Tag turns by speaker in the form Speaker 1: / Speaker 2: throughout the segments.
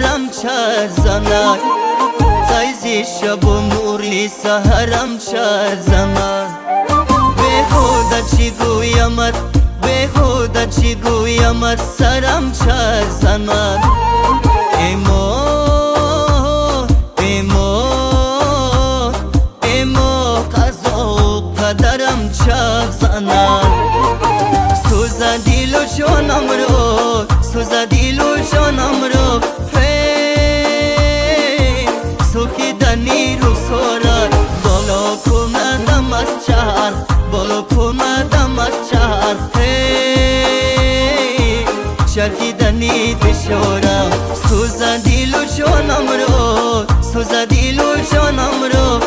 Speaker 1: سهرم چه زند تایزی شب و نوری سهرم چه زند بهوده چی گویمت بهوده چی گویمت سرم چه زند ایما ایما ایما قضا و قدرم چه زند سوز دیل و جانم رو سوز دیل و جانم رو سوخیدنی رو سورد بالا کمدم از چهر بالا کمدم از چهر چرخیدنی بشورم سوز دیل و جانم رو سوز دیل و جانم رو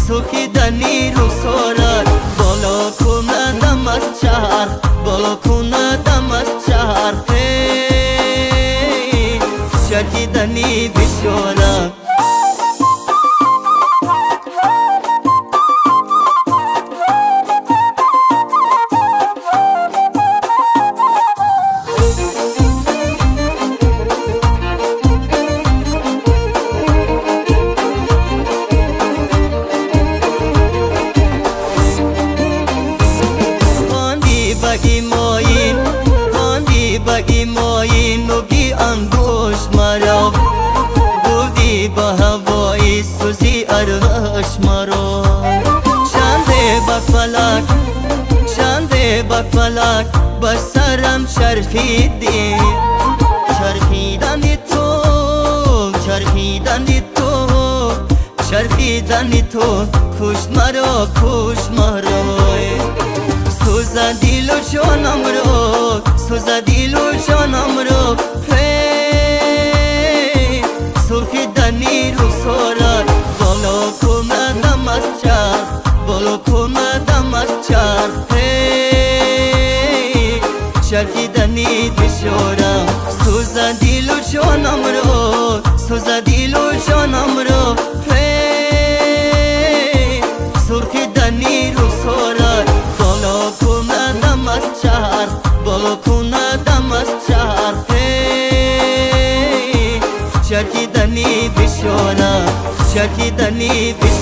Speaker 1: سوخیدنی رو سورد بالا کمدم از چهر بالا کمدم از چهر چرخیدنی بشورم بگی ماین نگی انگوش مرا بودی با هوایی سوزی ارغش مرا چنده با فلک چنده با فلک با سرم چرخیدی چرخیدنی تو چرخیدنی تو چرخیدنی تو خوش مرا خوش مرا سوز دیل و جانم رو سوز دیل و جانم رو سرخیدنی رو سورد بالا کمدم از چرخ بالا کمدم از چرخ چرخیدنی بشورم سوز دیل و جانم رو سوز دیل و جانم رو سرخیدنی رو سورد بالا کمدم از چهر بالا کمدم از چهر چرخیدنی بشورم چرخیدنی بشورم